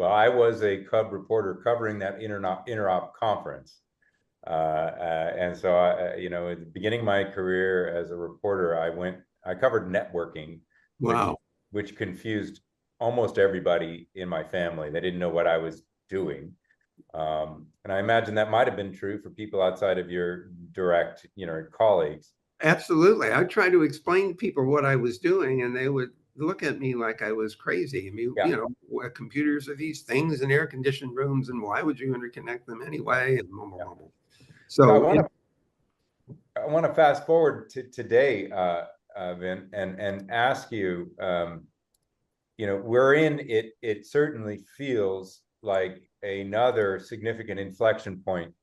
Well, I was a Cub reporter covering that interop conference. And so, at the beginning of my career as a reporter, I covered networking, Wow. which confused almost everybody in my family. They didn't know what I was doing. And I imagine that might have been true for people outside of your direct, colleagues. Absolutely. I tried to explain to people what I was doing, and they would look at me like I was crazy. I mean, Yeah. computers are these things in air-conditioned rooms, and why would you interconnect them anyway? And blah, blah, Yeah. blah, blah. So So, I want to fast forward to today, Vin, and ask you, we're in it. It certainly feels like another significant inflection point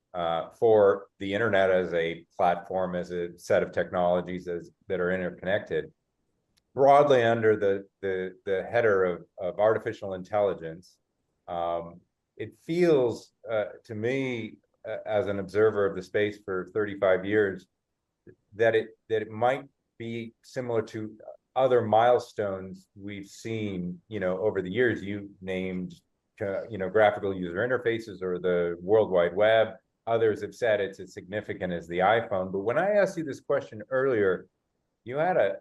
for the internet as a platform, as a set of technologies that are interconnected, broadly under the header of artificial intelligence. It feels to me, as an observer of the space for 35 years, that it might be similar to other milestones we've seen, over the years. You named, graphical user interfaces or the World Wide Web. Others have said it's as significant as the iPhone. But when I asked you this question earlier, you had a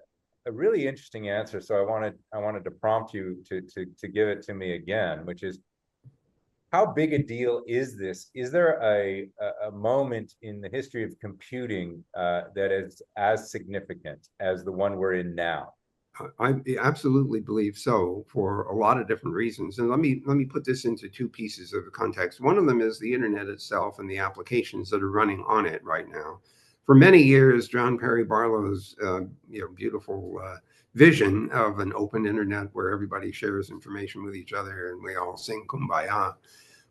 really interesting answer. So I wanted to prompt you to give it to me again, which is, how big a deal is this? Is there a moment in the history of computing that is as significant as the one we're in now? I absolutely believe so, for a lot of different reasons. And let me put this into two pieces of context. One of them is the internet itself and the applications that are running on it right now. For many years, John Perry Barlow's beautiful vision of an open internet where everybody shares information with each other and we all sing kumbaya.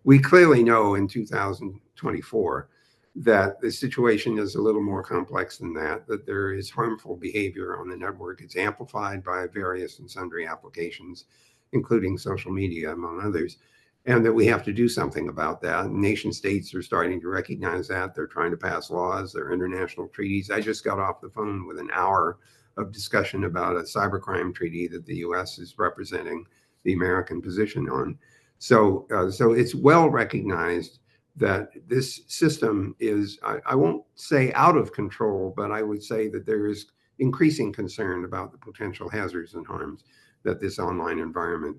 We clearly know in 2024 that the situation is a little more complex than that there is harmful behavior on the network. It's amplified by various and sundry applications, including social media, among others, and that we have to do something about that. Nation states are starting to recognize that. They're trying to pass laws, there are international treaties. I just got off the phone with an hour of discussion about a cybercrime treaty that the US is representing the American position on. So it's well recognized that this system is, I won't say out of control, but I would say that there is increasing concern about the potential hazards and harms that this online environment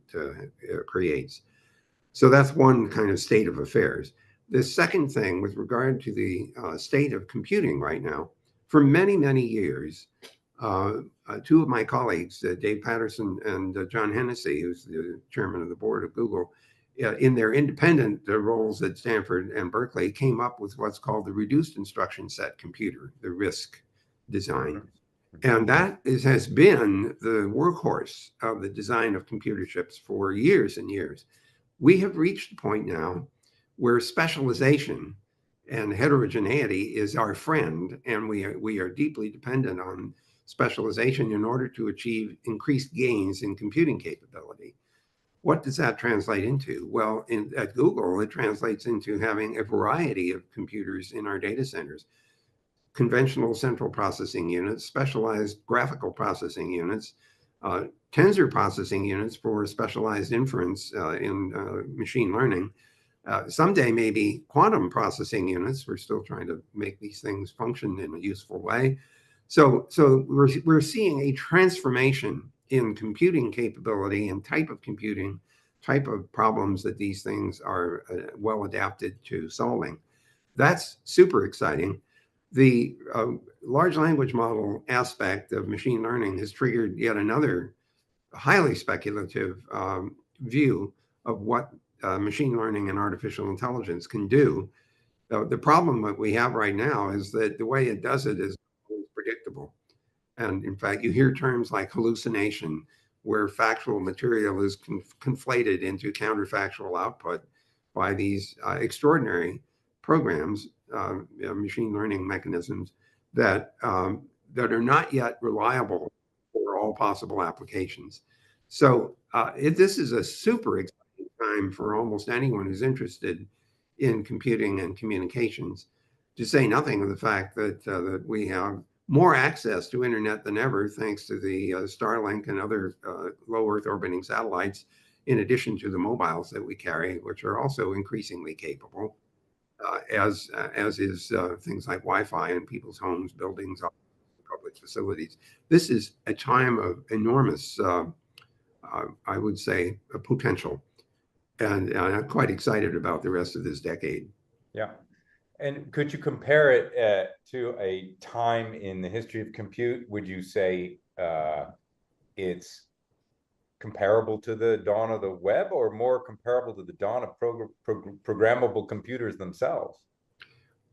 creates. So that's one kind of state of affairs. The second thing, with regard to the state of computing right now, for many, many years, two of my colleagues, Dave Patterson and John Hennessy, who's the chairman of the board of Google, in their independent roles at Stanford and Berkeley, came up with what's called the reduced instruction set computer, the RISC design. And that has been the workhorse of the design of computer chips for years and years. We have reached a point now where specialization and heterogeneity is our friend, and we are deeply dependent on specialization in order to achieve increased gains in computing capability. What does that translate into? Well, at Google, it translates into having a variety of computers in our data centers: conventional central processing units, specialized graphical processing units, tensor processing units for specialized inference in machine learning. Someday, maybe quantum processing units. We're still trying to make these things function in a useful way. So we're seeing a transformation in computing capability and type of computing, type of problems that these things are well adapted to solving. That's super exciting. The large language model aspect of machine learning has triggered yet another highly speculative view of what machine learning and artificial intelligence can do. The problem that we have right now is that the way it does it is predictable. And in fact, you hear terms like hallucination, where factual material is conflated into counterfactual output by these extraordinary programs, machine learning mechanisms that are not yet reliable for all possible applications. So this is a super exciting time for almost anyone who's interested in computing and communications, to say nothing of the fact that we have more access to internet than ever, thanks to the Starlink and other low Earth orbiting satellites in addition to the mobiles that we carry, which are also increasingly capable, as is things like Wi-Fi in people's homes, buildings, public facilities. This is a time of enormous, I would say, potential, and I'm quite excited about the rest of this decade. Yeah. And could you compare it to a time in the history of compute? Would you say it's comparable to the dawn of the web, or more comparable to the dawn of programmable computers themselves?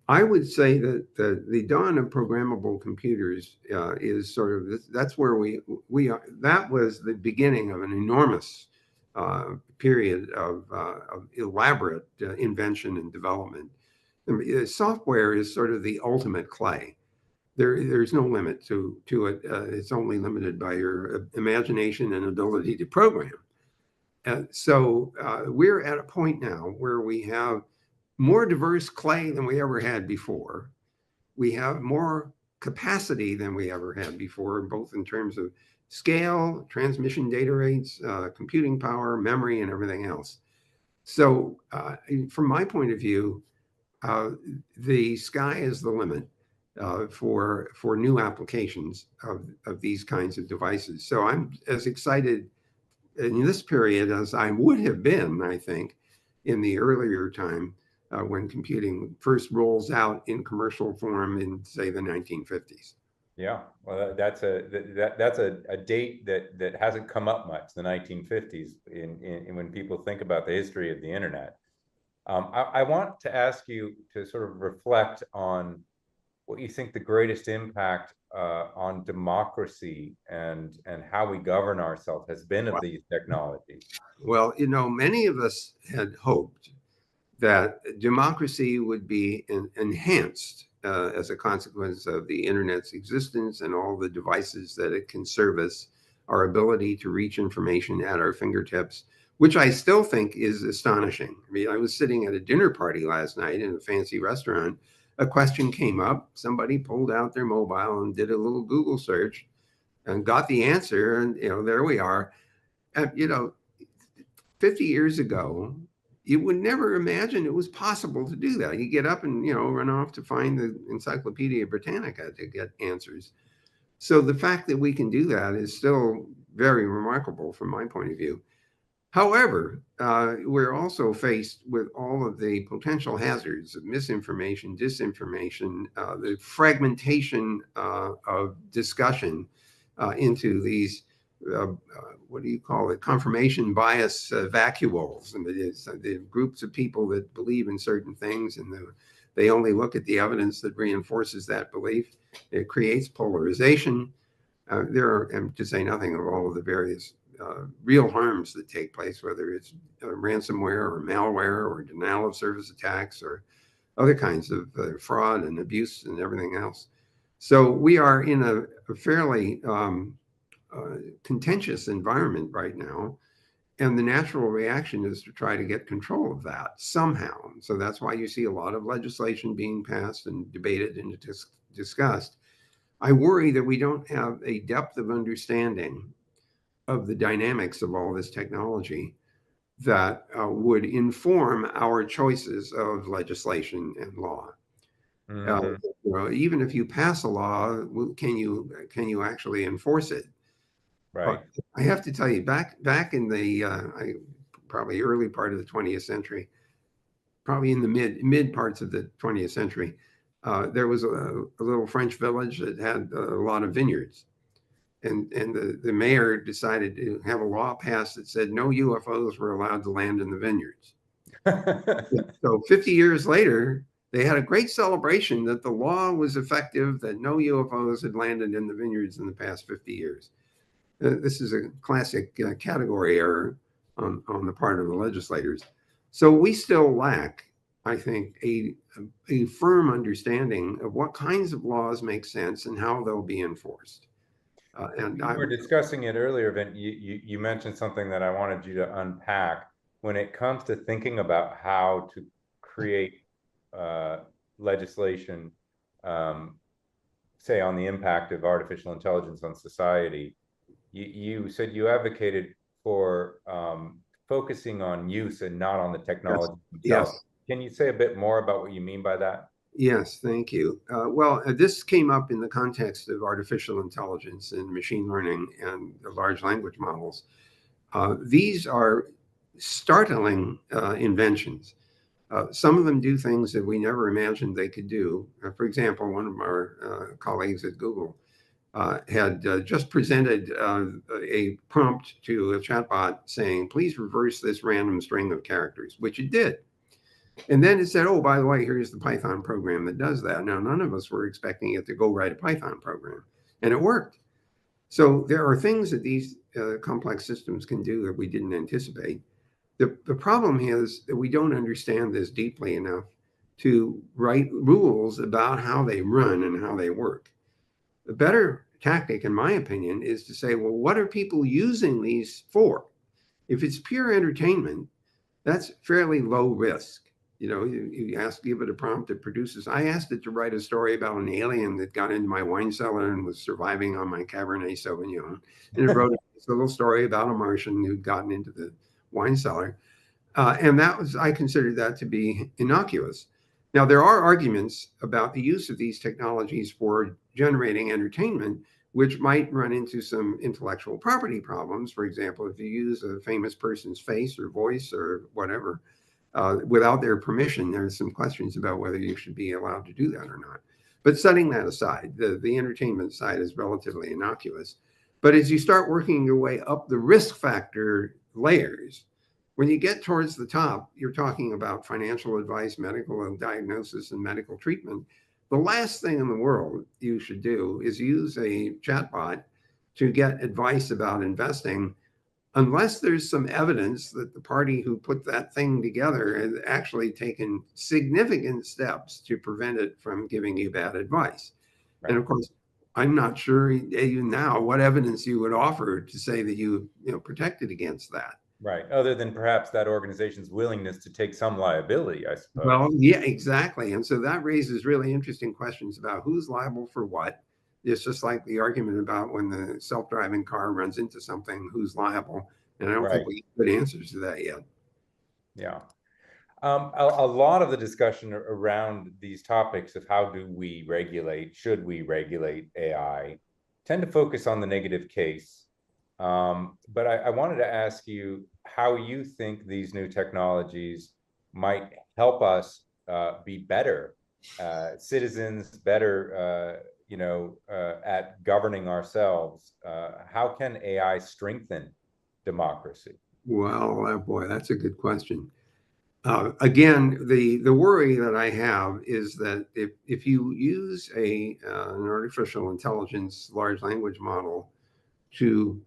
I would say that the dawn of programmable computers is sort of that's where we are. That was the beginning of an enormous period of elaborate invention and development. Software is sort of the ultimate clay. There's no limit to it. It's only limited by your imagination and ability to program. So we're at a point now where we have more diverse clay than we ever had before. We have more capacity than we ever had before, both in terms of scale, transmission data rates, computing power, memory, and everything else. So from my point of view, the sky is the limit for new applications of these kinds of devices. So I'm as excited in this period as I would have been, I think, in the earlier time when computing first rolls out in commercial form in, say, the 1950s. Yeah, well, that's a date that hasn't come up much, the 1950s, in when people think about the history of the internet. I want to ask you to sort of reflect on what you think the greatest impact on democracy and how we govern ourselves has been of these technologies. Well, many of us had hoped that democracy would be enhanced as a consequence of the internet's existence and all the devices that it can service, our ability to reach information at our fingertips, which I still think is astonishing. I mean, I was sitting at a dinner party last night in a fancy restaurant. A question came up. Somebody pulled out their mobile and did a little Google search and got the answer. And, there we are. And, 50 years ago, you would never imagine it was possible to do that. You get up and, run off to find the Encyclopedia Britannica to get answers. So the fact that we can do that is still very remarkable from my point of view. However, we're also faced with all of the potential hazards of misinformation, disinformation, the fragmentation of discussion into these, what do you call it, confirmation bias vacuoles. And it's the groups of people that believe in certain things and they only look at the evidence that reinforces that belief. It creates polarization. And to say nothing of all of the various real harms that take place, whether it's ransomware or malware or denial of service attacks or other kinds of fraud and abuse and everything else. So we are in a fairly contentious environment right now. And the natural reaction is to try to get control of that somehow. So that's why you see a lot of legislation being passed and debated and discussed. I worry that we don't have a depth of understanding of the dynamics of all this technology that would inform our choices of legislation and law. Even if you pass a law, can you actually enforce it? Right. I have to tell you, back in the probably early part of the 20th century, probably in the mid parts of the 20th century, there was a little French village that had a lot of vineyards. And the mayor decided to have a law passed that said no UFOs were allowed to land in the vineyards. So 50 years later, they had a great celebration that the law was effective, that no UFOs had landed in the vineyards in the past 50 years. This is a classic category error on the part of the legislators. So we still lack, I think, a firm understanding of what kinds of laws make sense and how they'll be enforced. And we were discussing it earlier, Vint. You mentioned something that I wanted you to unpack when it comes to thinking about how to create legislation, say on the impact of artificial intelligence on society. You said you advocated for focusing on use and not on the Yes. technology themselves. Yes. Can you say a bit more about what you mean by that? Yes, thank you. This came up in the context of artificial intelligence and machine learning and the large language models. These are startling inventions. Some of them do things that we never imagined they could do. For example, one of our colleagues at Google had just presented a prompt to a chatbot saying, please reverse this random string of characters, which it did. And then it said, oh, by the way, here's the Python program that does that. Now, none of us were expecting it to go write a Python program, and it worked. So there are things that these complex systems can do that we didn't anticipate. The problem is that we don't understand this deeply enough to write rules about how they run and how they work. The better tactic, in my opinion, is to say, well, what are people using these for? If it's pure entertainment, that's fairly low risk. You give it a prompt, it produces. I asked it to write a story about an alien that got into my wine cellar and was surviving on my Cabernet Sauvignon. And it wrote a little story about a Martian who'd gotten into the wine cellar. And I considered that to be innocuous. Now, there are arguments about the use of these technologies for generating entertainment, which might run into some intellectual property problems. For example, if you use a famous person's face or voice or whatever, without their permission, there's some questions about whether you should be allowed to do that or not. But setting that aside, the entertainment side is relatively innocuous. But as you start working your way up the risk factor layers, when you get towards the top, you're talking about financial advice, medical diagnosis, and medical treatment. The last thing in the world you should do is use a chatbot to get advice about investing unless there's some evidence that the party who put that thing together has actually taken significant steps to prevent it from giving you bad advice. Right. And of course, I'm not sure even now what evidence you would offer to say that you protected against that. Right. Other than perhaps that organization's willingness to take some liability, I suppose. Well, yeah, exactly. And so that raises really interesting questions about who's liable for what. It's just like the argument about when the self-driving car runs into something, who's liable. And I don't think we have good answers to that yet. Yeah. A lot of the discussion around these topics of how do we regulate, should we regulate AI, tend to focus on the negative case. But I wanted to ask you how you think these new technologies might help us be better citizens, better at governing ourselves. How can AI strengthen democracy? Well, boy, that's a good question. Again, the worry that I have is that if you use an artificial intelligence large language model to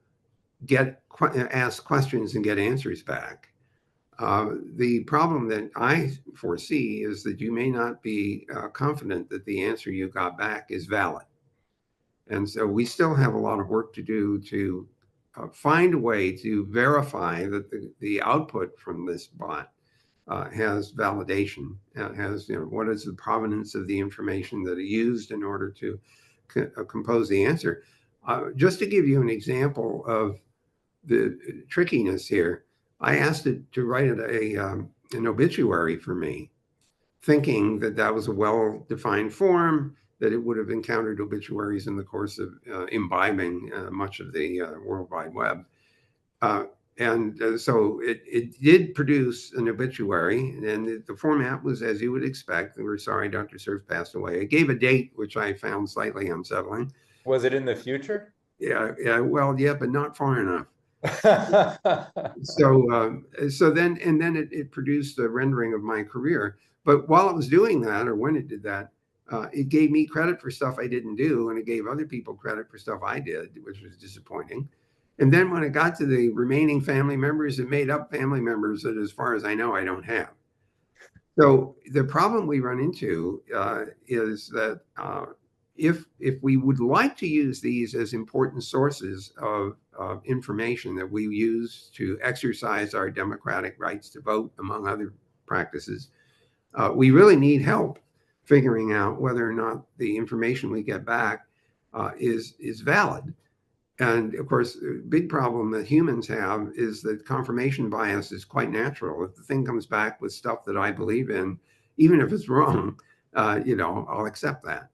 ask questions and get answers back, the problem that I foresee is that you may not be confident that the answer you got back is valid. And so we still have a lot of work to do to find a way to verify that the output from this bot has validation, has, what is the provenance of the information that it used in order to compose the answer. Just to give you an example of the trickiness here, I asked it to write an obituary for me, thinking that that was a well-defined form, that it would have encountered obituaries in the course of imbibing much of the World Wide Web. So it did produce an obituary, and the format was as you would expect. We're sorry Dr. Cerf passed away. It gave a date, which I found slightly unsettling. Was it in the future? Yeah, well, yeah, but not far enough. So then it produced a rendering of my career. But while it was doing that, or when it did that, it gave me credit for stuff I didn't do, and it gave other people credit for stuff I did, which was disappointing. And then when it got to the remaining family members, it made up family members that, as far as I know, I don't have. So the problem we run into is that if we would like to use these as important sources of information that we use to exercise our democratic rights to vote, among other practices, we really need help figuring out whether or not the information we get back is valid. And of course, a big problem that humans have is that confirmation bias is quite natural. If the thing comes back with stuff that I believe in, even if it's wrong, I'll accept that.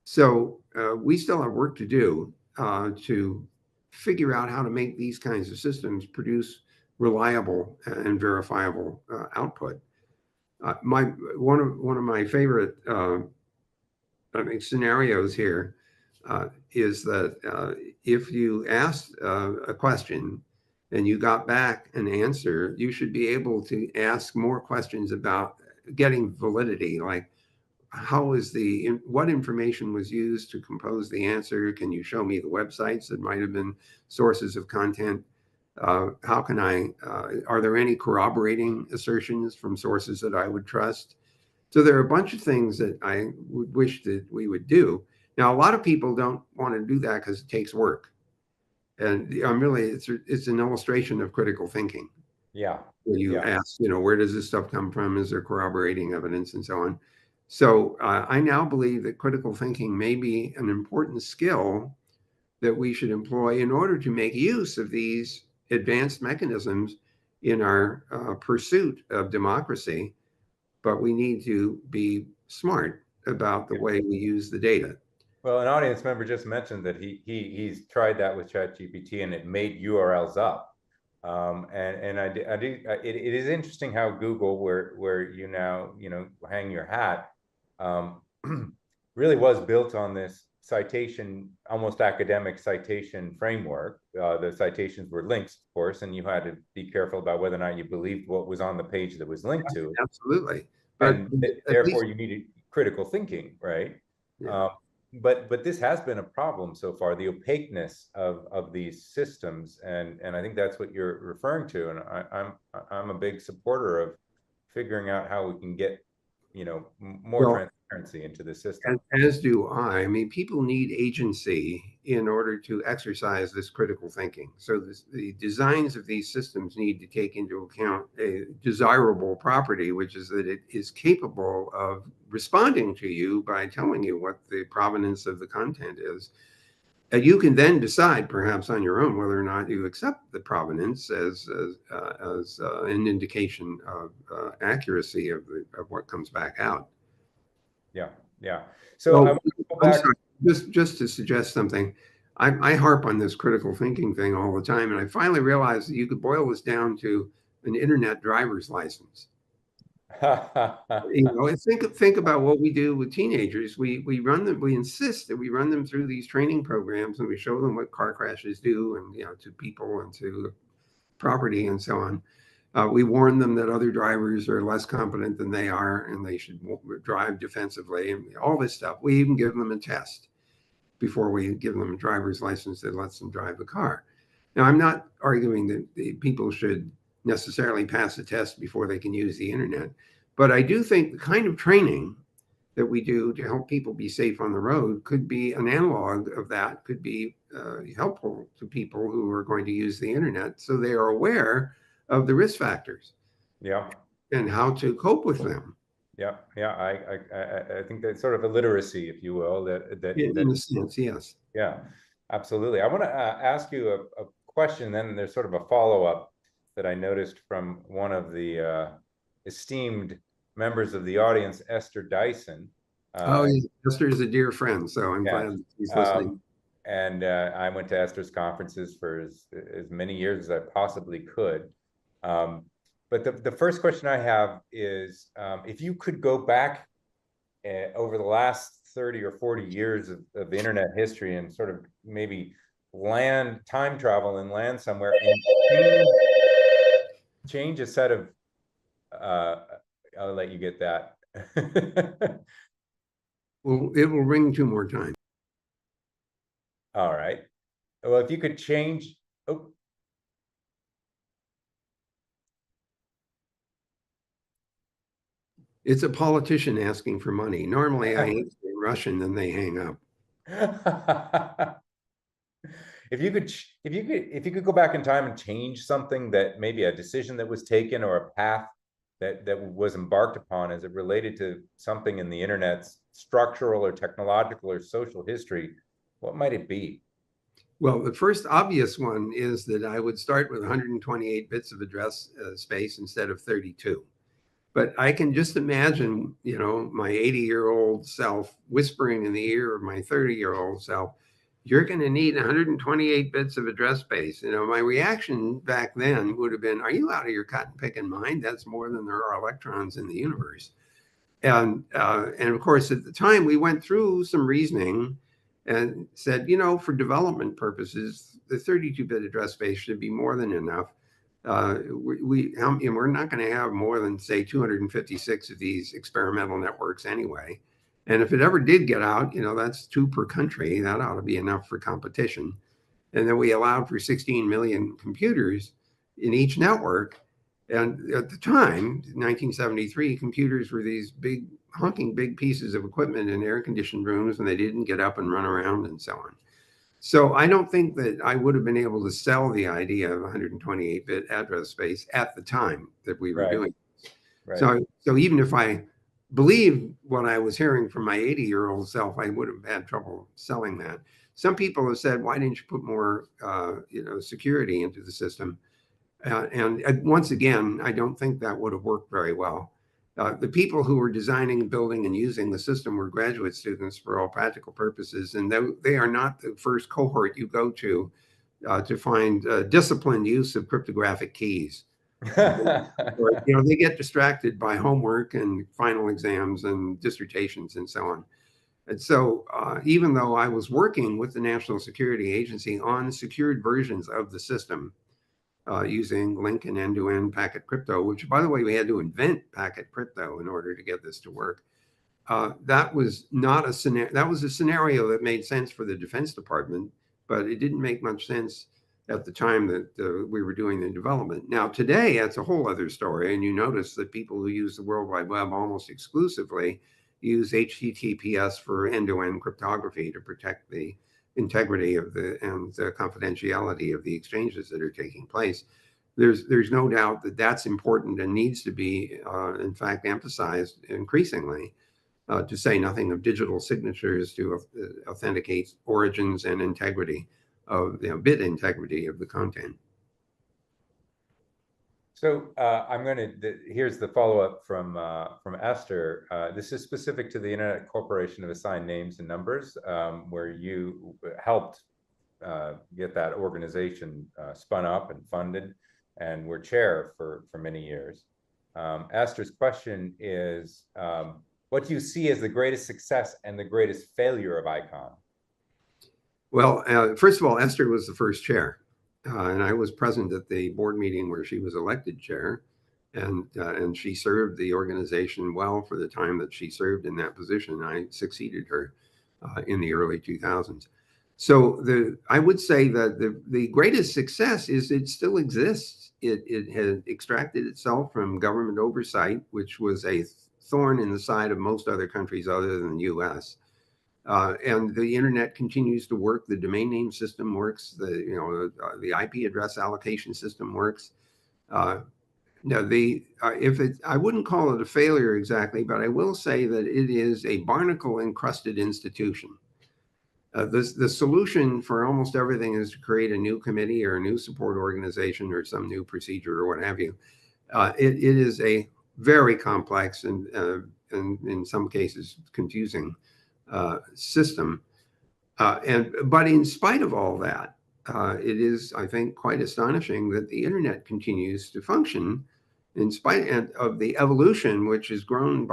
So we still have work to do to figure out how to make these kinds of systems produce reliable and verifiable output. My one of my favorite scenarios here is that if you asked a question and you got back an answer, you should be able to ask more questions about getting validity, like what information was used to compose the answer? Can you show me the websites that might have been sources of content? How can are there any corroborating assertions from sources that I would trust? So there are a bunch of things that I would wish that we would do. Now, a lot of people don't want to do that because it takes work. And it's an illustration of critical thinking. Yeah. Where you Yeah. ask, where does this stuff come from? Is there corroborating evidence and so on? So I now believe that critical thinking may be an important skill that we should employ in order to make use of these advanced mechanisms in our pursuit of democracy. But we need to be smart about the way we use the data. Well, an audience member just mentioned that he's tried that with ChatGPT and it made URLs up. And it is interesting how Google, where you now hang your hat, really was built on this citation, almost academic citation framework. The citations were links, of course, and you had to be careful about whether or not you believed what was on the page that was linked to. Absolutely. But And at therefore least, you needed critical thinking, right? yeah. But this has been a problem so far, the opaqueness of these systems, and I think that's what you're referring to. And I'm a big supporter of figuring out how we can get more Well, transparency into the system. as do I. I mean, people need agency in order to exercise this critical thinking. So the designs of these systems need to take into account a desirable property, which is that it is capable of responding to you by telling you what the provenance of the content is. And you can then decide, perhaps on your own, whether or not you accept the provenance as an indication of accuracy of what comes back out. Yeah, yeah. So I Well, want to go I'm back. sorry, just to suggest something. I harp on this critical thinking thing all the time, and I finally realized that you could boil this down to an internet driver's license. Think about what we do with teenagers. We run them. We insist that we run them through these training programs, and we show them what car crashes do, and to people and to property and so on. We warn them that other drivers are less competent than they are, and they should drive defensively, and all this stuff. We even give them a test before we give them a driver's license that lets them drive the car. Now, I'm not arguing that the people should necessarily pass a test before they can use the internet, but I do think the kind of training that we do to help people be safe on the road could be an analog of that, could be helpful to people who are going to use the internet so they are aware of the risk factors Yeah, and how to cope with them. yeah, yeah. I think that's sort of a literacy, if you will, In a sense, yes. yeah, absolutely. I want to ask you a question, then there's sort of a follow-up that I noticed from one of the esteemed members of the audience, Esther Dyson. Oh, yeah. Esther is a dear friend, so I'm Yeah. glad he's listening. And I went to Esther's conferences for as many years as I possibly could. But the first question I have is, if you could go back over the last 30 or 40 years of internet history and sort of maybe time travel and land somewhere and change a set of, I'll let you get that. Well, it will ring 2 more times. All right. Well, if you could change, oh, It's a politician asking for money. Normally, I answer in Russian, then they hang up. if you could go back in time and change something, that maybe a decision that was taken or a path that was embarked upon as it related to something in the internet's structural or technological or social history, what might it be? Well, the first obvious one is that I would start with 128 bits of address space instead of 32. But I can just imagine, my 80-year-old self whispering in the ear of my 30-year-old self, you're going to need 128 bits of address space. My reaction back then would have been, are you out of your cotton picking mind? That's more than there are electrons in the universe. And of course, at the time, we went through some reasoning and said, for development purposes, the 32-bit address space should be more than enough. We're not going to have more than, say, 256 of these experimental networks anyway. And if it ever did get out, that's 2 per country. That ought to be enough for competition. And then we allowed for 16 million computers in each network. And at the time, 1973, computers were these big, honking big pieces of equipment in air-conditioned rooms, and they didn't get up and run around and so on. So I don't think that I would have been able to sell the idea of 128-bit address space at the time that we were Right, doing. right. So even if I believed what I was hearing from my 80-year-old self, I would have had trouble selling that. Some people have said, why didn't you put more, security into the system? And once again, I don't think that would have worked very well. The people who were designing, building, and using the system were graduate students for all practical purposes, and they are not the first cohort you go to find disciplined use of cryptographic keys. They get distracted by homework and final exams and dissertations and so on. And so, even though I was working with the National Security Agency on secured versions of the system, using link and end-to-end packet crypto, which, by the way, we had to invent packet crypto in order to get this to work. That was not a scenario. That was a scenario that made sense for the Defense Department, but it didn't make much sense at the time that we were doing the development. Now, today, that's a whole other story. And you notice that people who use the World Wide Web almost exclusively use HTTPS for end-to-end cryptography to protect the integrity of and the confidentiality of the exchanges that are taking place. There's no doubt that that's important and needs to be, in fact, emphasized increasingly, to say nothing of digital signatures to authenticate origins and integrity of, bit integrity of the content. So here's the follow-up from Esther. This is specific to the Internet Corporation of Assigned Names and Numbers, where you helped get that organization spun up and funded, and were chair for many years. Esther's question is, what do you see as the greatest success and the greatest failure of ICON? Well, first of all, Esther was the first chair. And I was present at the board meeting where she was elected chair, and she served the organization well for the time that she served in that position. I succeeded her in the early 2000s. So I would say that the greatest success is it still exists. It had extracted itself from government oversight, which was a thorn in the side of most other countries other than the U.S. And the internet continues to work. The domain name system works. The IP address allocation system works. I wouldn't call it a failure exactly, but I will say that it is a barnacle encrusted institution. The solution for almost everything is to create a new committee or a new support organization or some new procedure or what have you. It is a very complex and in some cases confusing system. But in spite of all that, it is, I think, quite astonishing that the internet continues to function in spite of the evolution, which has grown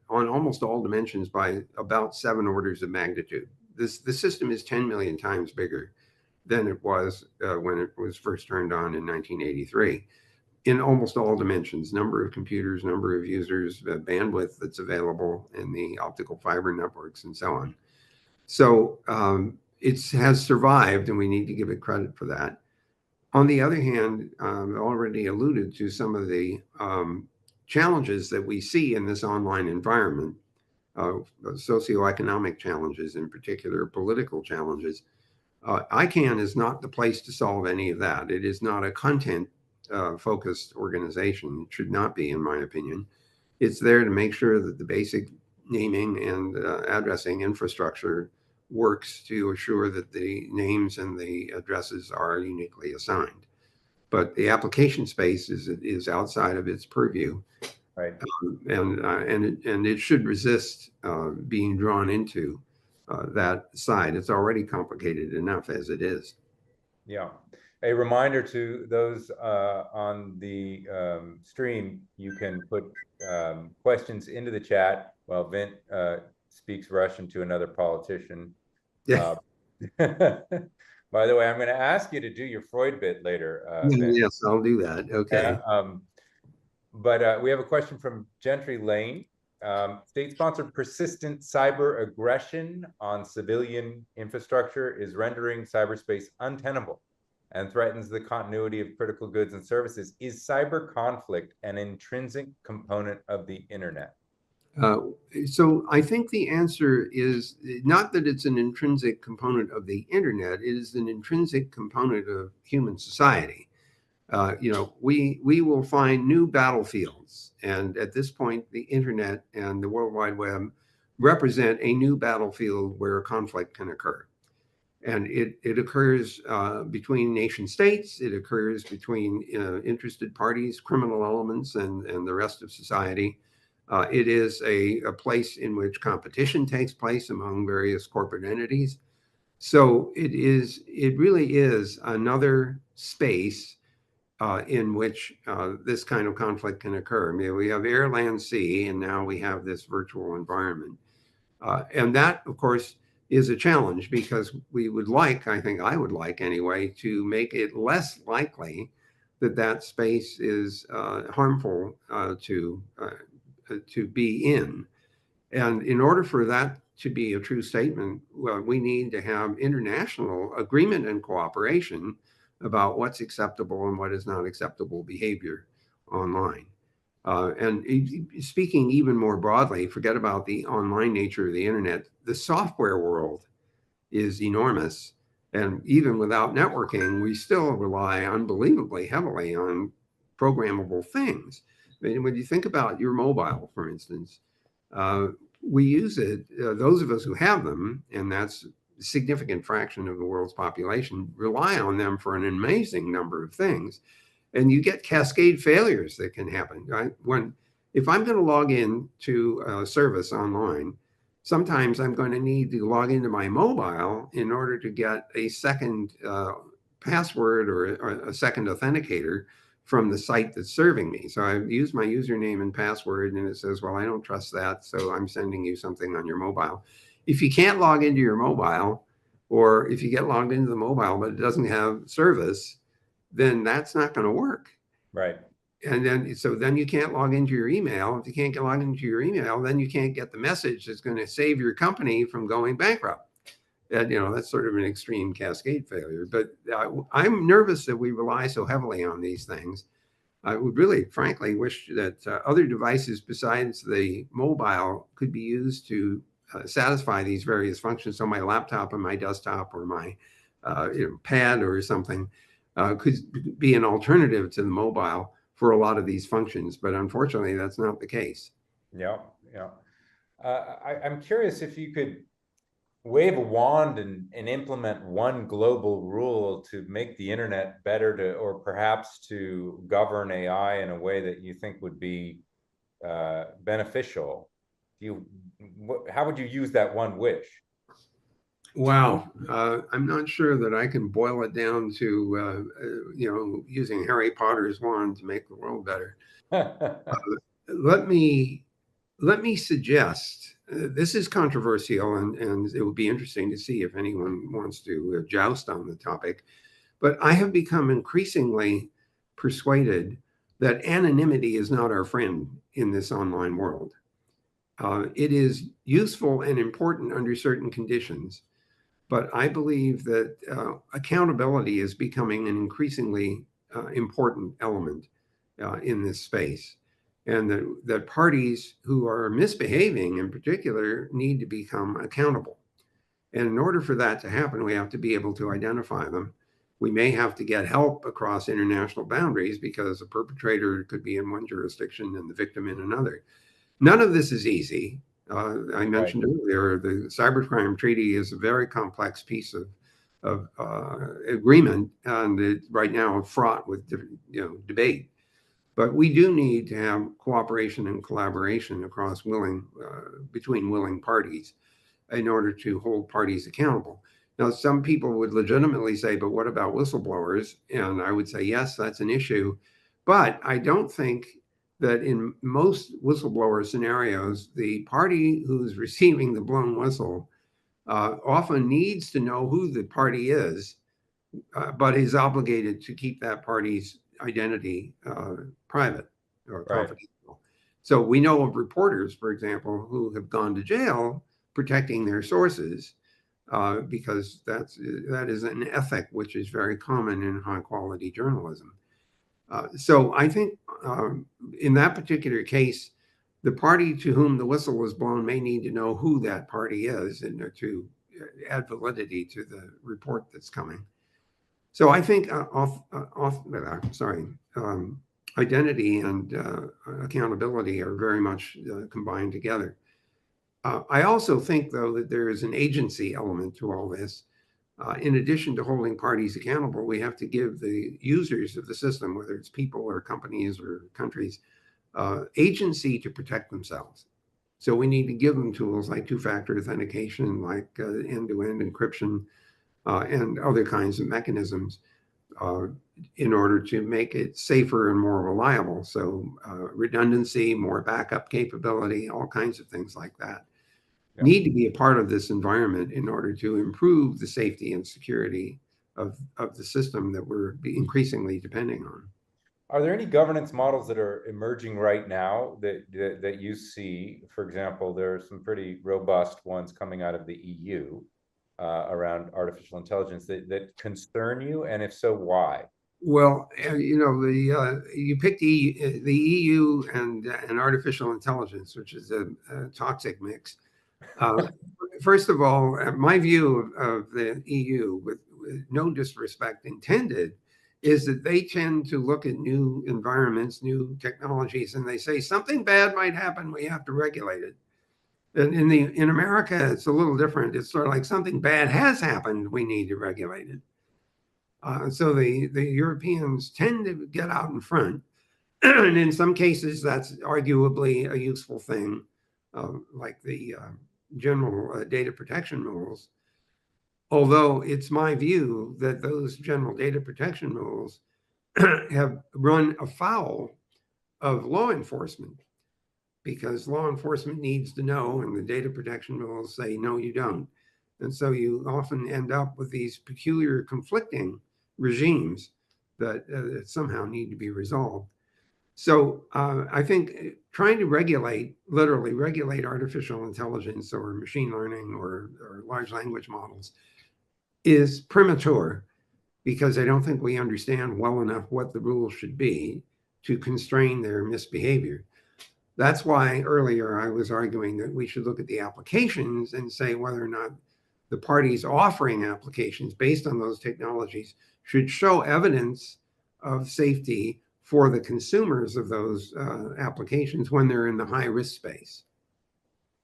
on almost all dimensions by about 7 orders of magnitude. The system is 10 million times bigger than it was when it was first turned on in 1983. In almost all dimensions, number of computers, number of users, bandwidth that's available in the optical fiber networks, and so on. So it has survived, and we need to give it credit for that. On the other hand, already alluded to some of the challenges that we see in this online environment, socioeconomic challenges in particular, political challenges. ICANN is not the place to solve any of that. It is not a content focused organization. It should not be, in my opinion. It's there to make sure that the basic naming and addressing infrastructure works to assure that the names and the addresses are uniquely assigned. But the application space is outside of its purview, Right. and it should resist being drawn into that side. It's already complicated enough as it is. Yeah. A reminder to those on the stream, you can put questions into the chat while Vint speaks Russian to another politician. Yeah. Uh, by the way, I'm going to ask you to do your Freud bit later, Vint. Yes, I'll do that. Okay. But we have a question from Gentry Lane. State-sponsored persistent cyber aggression on civilian infrastructure is rendering cyberspace untenable and threatens the continuity of critical goods and services. Is cyber conflict an intrinsic component of the internet? Uh, so I think the answer is not that it's an intrinsic component of the internet, it is an intrinsic component of human society. We will find new battlefields, and at this point, the internet and the World Wide Web represent a new battlefield where conflict can occur. And it occurs between nation states, it occurs between interested parties, criminal elements, and the rest of society. It is a place in which competition takes place among various corporate entities. So it really is another space in which this kind of conflict can occur. I mean, we have air, land, sea, and now we have this virtual environment. And that, of course, is a challenge because we would like, I think I would like anyway, to make it less likely that that space is harmful to be in. And in order for that to be a true statement, well, we need to have international agreement and cooperation about what's acceptable and what is not acceptable behavior online. And speaking even more broadly, forget about the online nature of the internet. The software world is enormous. And even without networking, we still rely unbelievably heavily on programmable things. I mean, when you think about your mobile, for instance, we use it, those of us who have them, and that's a significant fraction of the world's population, rely on them for an amazing number of things. And you get cascade failures that can happen. Right? If I'm going to log in to a service online, sometimes I'm going to need to log into my mobile in order to get a second password or a second authenticator from the site that's serving me. So I use my username and password, and it says, well, I don't trust that, so I'm sending you something on your mobile. If you can't log into your mobile, or if you get logged into the mobile but it doesn't have service, then that's not going to work. Right. And then you can't log into your email. If you can't get logged into your email, then you can't get the message that's going to save your company from going bankrupt. And that's sort of an extreme cascade failure. But I'm nervous that we rely so heavily on these things. I would really, frankly, wish that other devices besides the mobile could be used to satisfy these various functions. So my laptop and my desktop or my pad or something could be an alternative to the mobile for a lot of these functions. But unfortunately, that's not the case. Yeah, yeah. I'm curious if you could wave a wand and implement one global rule to make the internet better or perhaps to govern AI in a way that you think would be beneficial. How would you use that one wish? Wow, I'm not sure that I can boil it down to using Harry Potter's wand to make the world better. Let me suggest this is controversial, and it would be interesting to see if anyone wants to joust on the topic. But I have become increasingly persuaded that anonymity is not our friend in this online world. It is useful and important under certain conditions. But I believe that accountability is becoming an increasingly important element in this space. And that parties who are misbehaving in particular need to become accountable. And in order for that to happen, we have to be able to identify them. We may have to get help across international boundaries because a perpetrator could be in one jurisdiction and the victim in another. None of this is easy. I Right, mentioned earlier, the cybercrime treaty is a very complex piece of agreement, and it's right now fraught with debate. But we do need to have cooperation and collaboration across between willing parties in order to hold parties accountable. Now, some people would legitimately say, but what about whistleblowers? And I would say, yes, that's an issue. But I don't think that in most whistleblower scenarios, the party who's receiving the blown whistle often needs to know who the party is, but is obligated to keep that party's identity private or right. confidential. So we know of reporters, for example, who have gone to jail protecting their sources because that is an ethic which is very common in high quality journalism. So I think in that particular case, the party to whom the whistle was blown may need to know who that party is and to add validity to the report that's coming. So I think identity and accountability are very much combined together. I also think, though, that there is an agency element to all this. In addition to holding parties accountable, we have to give the users of the system, whether it's people or companies or countries, agency to protect themselves. So we need to give them tools like two-factor authentication, like end-to-end encryption, and other kinds of mechanisms uh, in order to make it safer and more reliable. So redundancy, more backup capability, all kinds of things like that Yeah. need to be a part of this environment in order to improve the safety and security of the system that we're increasingly depending on. Are there any governance models that are emerging right now that you see? For example, there are some pretty robust ones coming out of the EU around artificial intelligence that concern you, and if so, why? Well, you picked the EU and artificial intelligence, which is a toxic mix. Uh, First of all, my view of the EU, with no disrespect intended, is that they tend to look at new environments, new technologies, and they say something bad might happen. We have to regulate it. And in America, it's a little different. It's sort of like something bad has happened. We need to regulate it. So the Europeans tend to get out in front, and in some cases, that's arguably a useful thing, like the general data protection rules. Although it's my view that those general data protection rules have run afoul of law enforcement because law enforcement needs to know, and the data protection rules say, no, you don't. And so you often end up with these peculiar conflicting regimes that somehow need to be resolved. So I think trying to literally regulate artificial intelligence or machine learning or large language models is premature because I don't think we understand well enough what the rules should be to constrain their misbehavior. That's why earlier I was arguing that we should look at the applications and say whether or not the parties offering applications based on those technologies should show evidence of safety for the consumers of those applications when they're in the high risk space.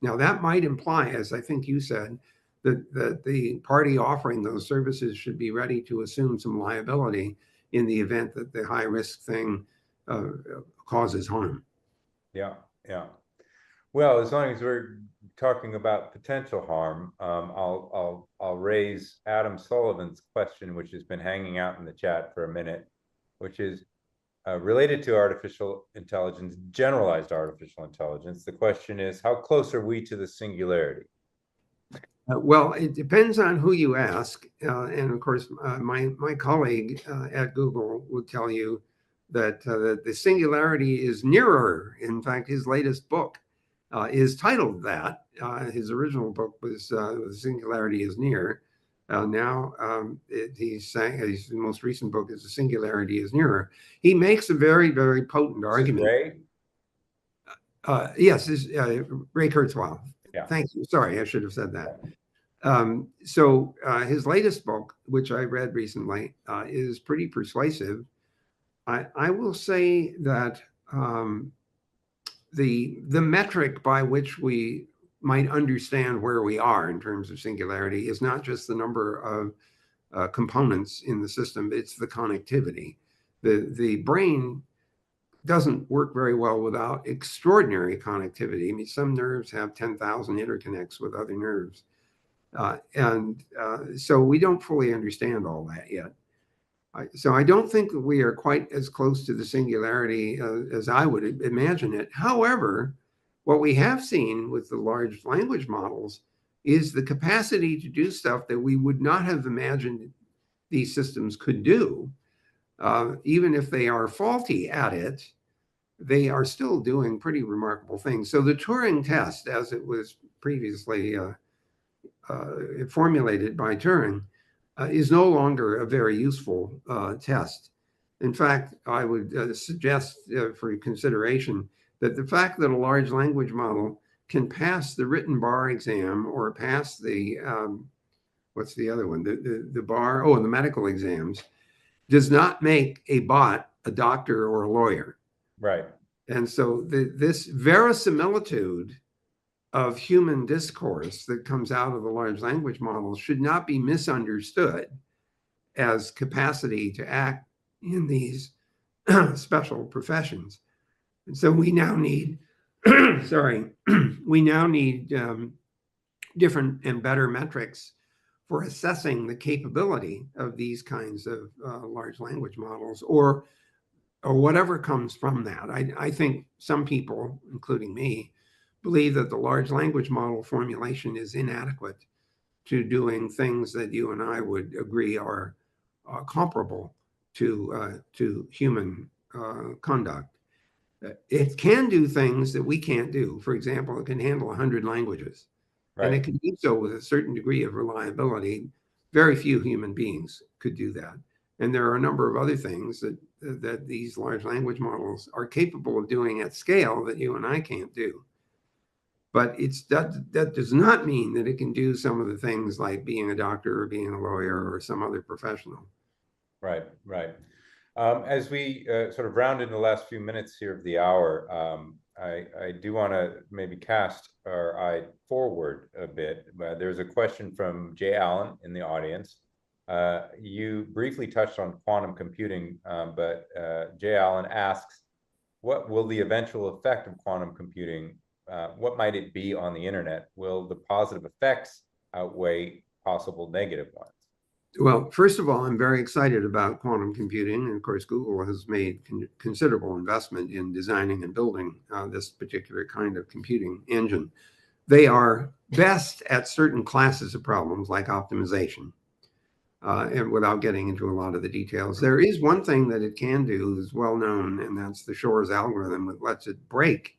Now, that might imply, as I think you said, that the party offering those services should be ready to assume some liability in the event that the high risk thing uh, causes harm. Yeah, yeah. Well, as long as we're talking about potential harm, I'll raise Adam Sullivan's question, which has been hanging out in the chat for a minute, which is related to artificial intelligence, generalized artificial intelligence. The question is, how close are we to the singularity? Well, it depends on who you ask. And of course, my colleague at Google would tell you that the singularity is nearer. In fact, his latest book is titled that. His original book was The Singularity is Near. Now he's saying his most recent book is The Singularity is Nearer. He makes a very, very potent This is argument. Ray? Yes, Ray Kurzweil. Yeah. Thank you. Sorry, I should have said that. So his latest book, which I read recently, is pretty persuasive. I will say that the metric by which we might understand where we are in terms of singularity is not just the number of components in the system, it's the connectivity. The brain doesn't work very well without extraordinary connectivity. I mean, some nerves have 10,000 interconnects with other nerves. So we don't fully understand all that yet. So I don't think that we are quite as close to the singularity as I would imagine it. However, what we have seen with the large language models is the capacity to do stuff that we would not have imagined these systems could do. Even if they are faulty at it, they are still doing pretty remarkable things. So the Turing test, as it was previously formulated by Turing, is no longer a very useful test. In fact, I would suggest for consideration that the fact that a large language model can pass the written bar exam or pass the, what's the other one, the bar, oh, and the medical exams, does not make a bot a doctor or a lawyer. Right. And so this verisimilitude of human discourse that comes out of the large language models should not be misunderstood as capacity to act in these special professions. And so we now need, we now need different and better metrics for assessing the capability of these kinds of large language models or whatever comes from that. I think some people, including me, believe that the large language model formulation is inadequate to doing things that you and I would agree are comparable to human conduct. It can do things that we can't do. For example, it can handle 100 languages, and it can do so with a certain degree of reliability. Very few human beings could do that. And there are a number of other things that these large language models are capable of doing at scale that you and I can't do. But that does not mean that it can do some of the things like being a doctor or being a lawyer or some other professional. Right, right. As we sort of round in the last few minutes here of the hour, I do want to maybe cast our eye forward a bit. There's a question from Jay Allen in the audience. You briefly touched on quantum computing, but Jay Allen asks, what will the eventual effect of quantum computing, what might it be on the internet? Will the positive effects outweigh possible negative ones? Well, first of all, I'm very excited about quantum computing. And of course, Google has made considerable investment in designing and building this particular kind of computing engine. They are best at certain classes of problems like optimization. And without getting into a lot of the details, there is one thing that it can do is well known, and that's the Shor's algorithm that lets it break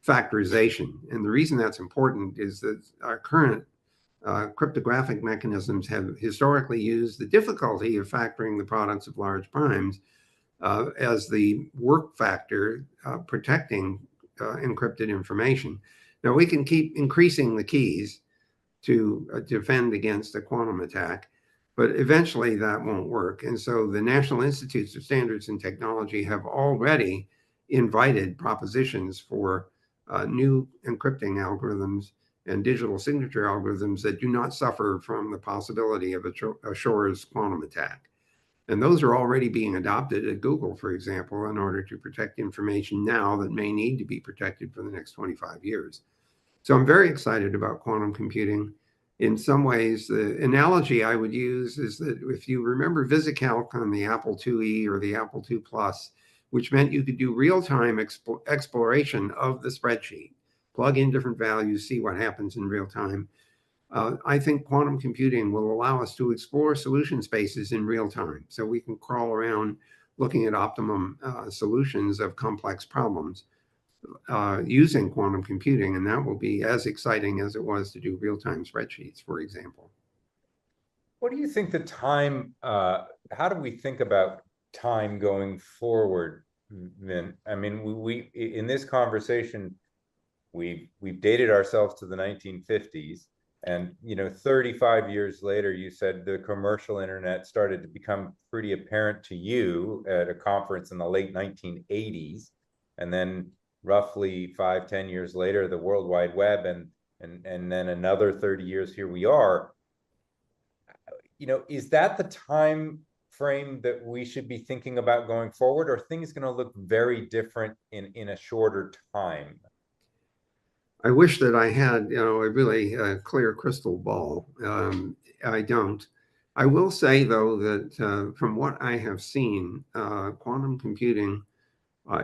factorization. And the reason that's important is that our current cryptographic mechanisms have historically used the difficulty of factoring the products of large primes as the work factor protecting encrypted information. Now, we can keep increasing the keys to defend against a quantum attack, but eventually that won't work. And so the National Institutes of Standards and Technology have already invited propositions for new encrypting algorithms and digital signature algorithms that do not suffer from the possibility of a Shor's quantum attack. And those are already being adopted at Google, for example, in order to protect information now that may need to be protected for the next 25 years. So I'm very excited about quantum computing. In some ways, the analogy I would use is that if you remember VisiCalc on the Apple IIe or the Apple II Plus, which meant you could do real-time exploration of the spreadsheet, plug in different values, see what happens in real time. I think quantum computing will allow us to explore solution spaces in real time. So we can crawl around looking at optimum solutions of complex problems using quantum computing. And that will be as exciting as it was to do real-time spreadsheets, for example. What do you think the time, how do we think about time going forward, Vin? I mean, we in this conversation, we've dated ourselves to the 1950s, and 35 years later, you said the commercial internet started to become pretty apparent to you at a conference in the late 1980s, and then roughly 5-10 years later, the World Wide Web, and and then another 30 years, here we are. Is that the time frame that we should be thinking about going forward, or are things going to look very different in a shorter time? I wish that I had, a really clear crystal ball. I don't. I will say, though, that from what I have seen, quantum computing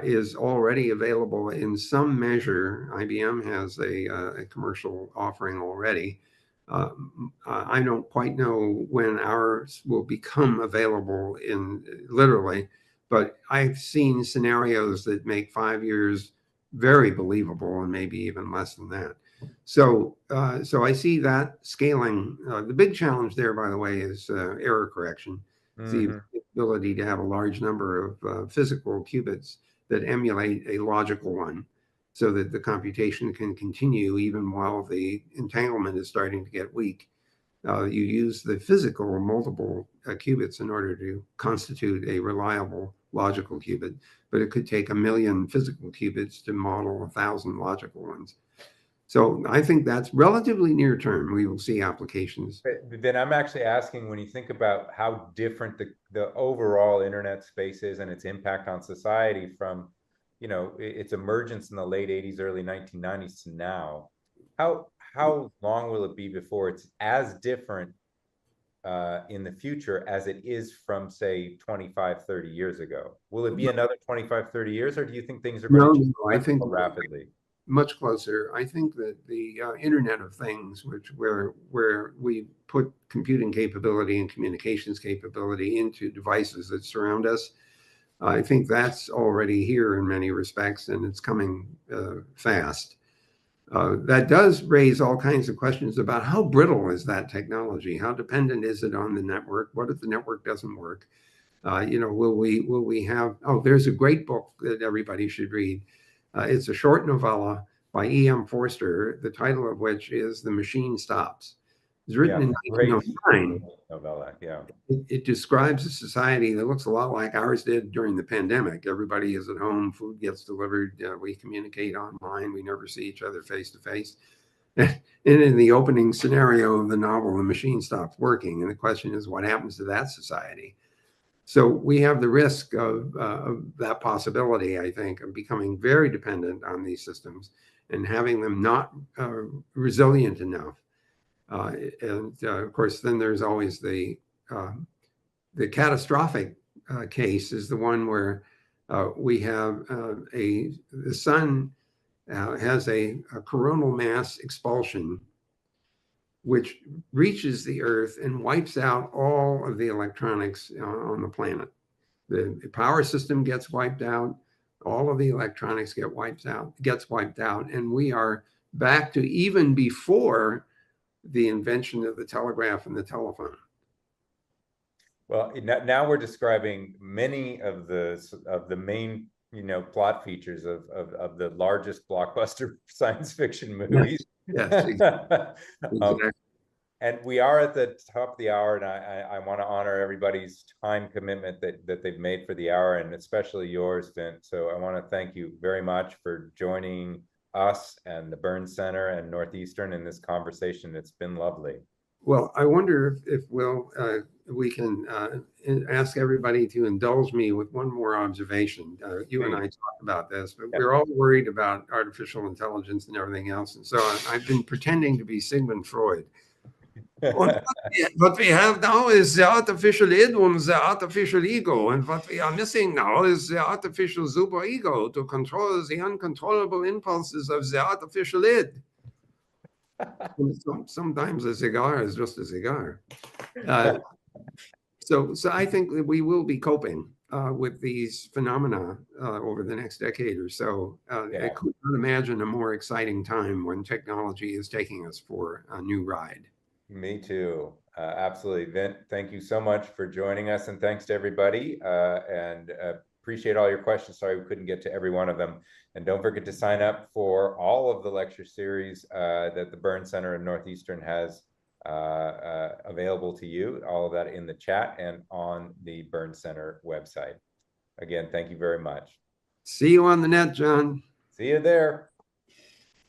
is already available in some measure. IBM has a commercial offering already. I don't quite know when ours will become available in literally, but I've seen scenarios that make 5 years very believable and maybe even less than that. So I see that scaling. The big challenge there, by the way, is error correction. It's the ability to have a large number of physical qubits that emulate a logical one so that the computation can continue even while the entanglement is starting to get weak. You use the physical multiple qubits in order to constitute a reliable logical qubit, but it could take 1,000,000 physical qubits to model 1,000 logical ones. So I think that's relatively near term. We will see applications. But then I'm actually asking, when you think about how different the overall internet space is and its impact on society from, its emergence in the late 80s, early 1990s to now, how long will it be before it's as different in the future as it is from, say, 25, 30 years ago? Will it be another 25, 30 years, or do you think things are going to No, change no, I much think more rapidly? much closer. I think that the Internet of Things, where we put computing capability and communications capability into devices that surround us, I think that's already here in many respects, and it's coming fast. That does raise all kinds of questions about how brittle is that technology? How dependent is it on the network? What if the network doesn't work? Will we have? Oh, there's a great book that everybody should read. It's a short novella by E.M. Forster, the title of which is "The Machine Stops." It was written Yeah, in great 1909. novella. Yeah. It describes a society that looks a lot like ours did during the pandemic. Everybody is at home, food gets delivered, we communicate online, we never see each other face to face. And in the opening scenario of the novel, the machine stops working. And the question is, what happens to that society? So we have the risk of that possibility, I think, of becoming very dependent on these systems and having them not resilient enough. And of course, then there's always uh, the catastrophic case is the one where we have the sun has a coronal mass expulsion which reaches the Earth and wipes out all of the electronics on the planet. The power system gets wiped out, all of the electronics gets wiped out, and we are back to even before the invention of the telegraph and the telephone. Well, now we're describing many of the main, plot features of the largest blockbuster science fiction movies. Yes, exactly. And we are at the top of the hour, and I want to honor everybody's time commitment that they've made for the hour, and especially yours, Vint. So I want to thank you very much for joining us and the Burns Center and Northeastern in this conversation. It's been lovely. Well, I wonder if we can ask everybody to indulge me with one more observation. You and I talked about this, but we're all worried about artificial intelligence and everything else. And so I've been pretending to be Sigmund Freud. What we have now is the artificial id and the artificial ego. And what we are missing now is the artificial superego to control the uncontrollable impulses of the artificial id. Sometimes a cigar is just a cigar. So I think that we will be coping with these phenomena over the next decade or so. I could not imagine a more exciting time when technology is taking us for a new ride. Me too. Absolutely. Vint, thank you so much for joining us, and thanks to everybody. And appreciate all your questions. Sorry we couldn't get to every one of them. And don't forget to sign up for all of the lecture series that the Burns Center in Northeastern has available to you. All of that in the chat and on the Burns Center website. Again, thank you very much. See you on the net, John. See you there.